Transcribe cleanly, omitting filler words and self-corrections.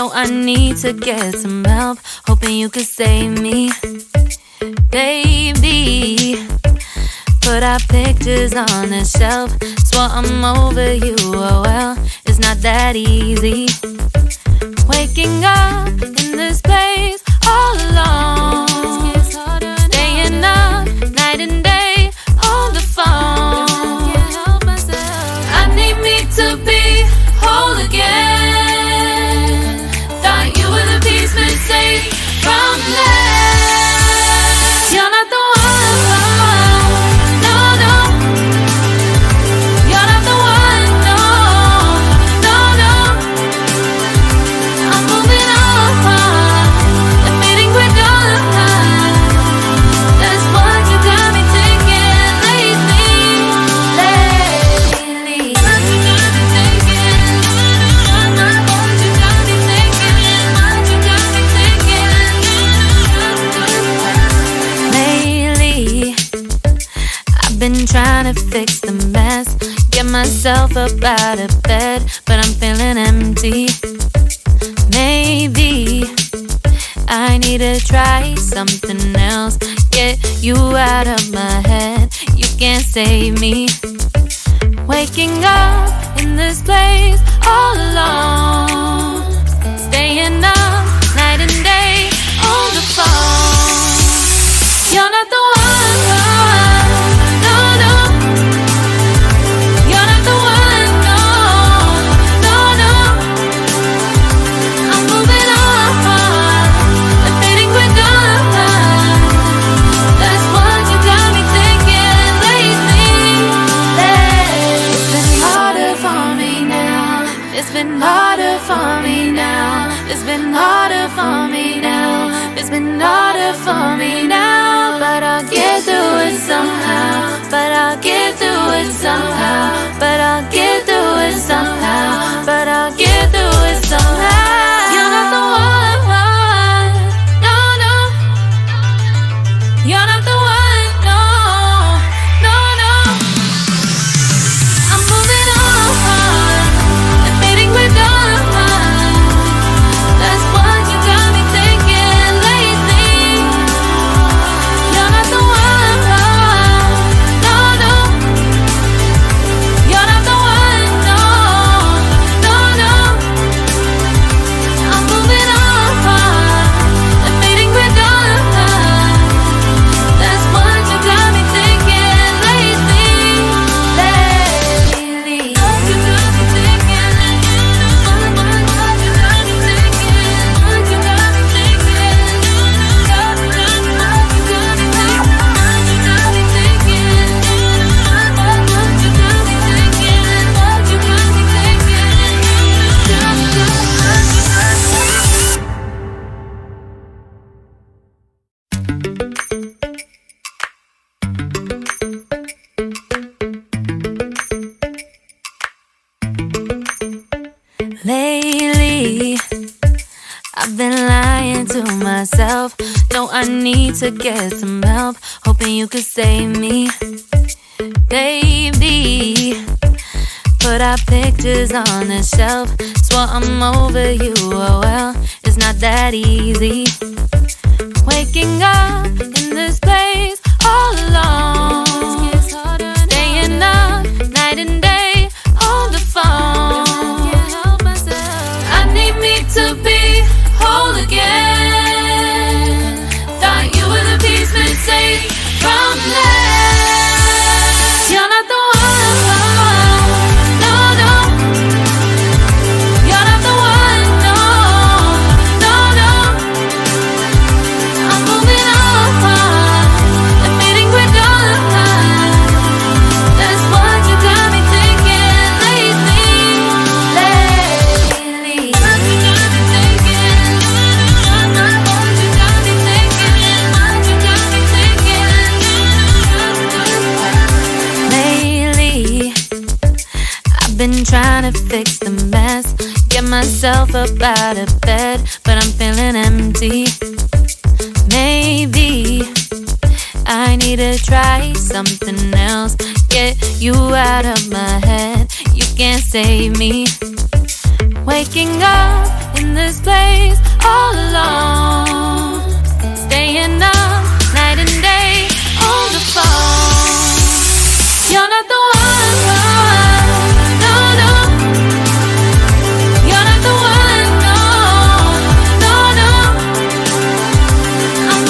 No, I need to get some help, hoping you could save me. Baby, put our pictures on the shelf. Swore I'm over you, oh well, it's not that easy. Waking up in this place all alone, staying up night and day on the phone. I need me to be whole again. Thought you were the piece missing from left. You're not the one, no, no. You're not the one, no, no, no. I'm moving on, admitting we're done. That's what you got me thinking lately. What you got me thinking. What you got me thinking. What you got me thinking. Lately, I've been trying to fix the mess, get myself up out of bed, but I'm feeling empty. Maybe I need to try something else, get you out of my head. You can't save me. Waking up in this place all alone, staying up night and day on the phone. You're not the one, no, no. You're not the one, no, no, no. I'm moving on, admitting we're done. That's what you got me thinking lately. It's been harder for me now. It's been harder for me now. It's been harder for me now. It's been harder for me now. But I'll get through it somehow. But I'll get through it somehow. But I'll get through it somehow. But I'll get through it somehow. You're not the one, no, no. You're not the one, no, no, no. I'm moving on, admitting we're done. That's what you got me thinking lately. You're not the one, no, no. You're not the one, no, no, no. I'm moving on, admitting we're done. That's what you got me thinking lately. What you got me thinking. What you got me thinking. What you got me thinking. What you got me thinking. What you got me thinking. What you got me thinking. What you got me Lately, I've been lying to myself. No, I need to get some help, hoping you could save me. Baby, put our pictures on the shelf. Swore I'm over you, oh well, it's not that easy. Waking up in this place all alone, staying up night and day on the phone. I need me to be whole again. Thought you were the piece missing from left. You're not the one, no, no. You're not the one, no, no, no. I'm moving on, admitting we're done. That's what you got me thinking lately. What you got me thinking. What you got me thinking. What you got me thinking. Lately, I've been trying to fix the mess, get myself up out of bed, but I'm feeling empty. Maybe I need to try something else, get you out of my head. You can't save me. Waking up in in this place all alone.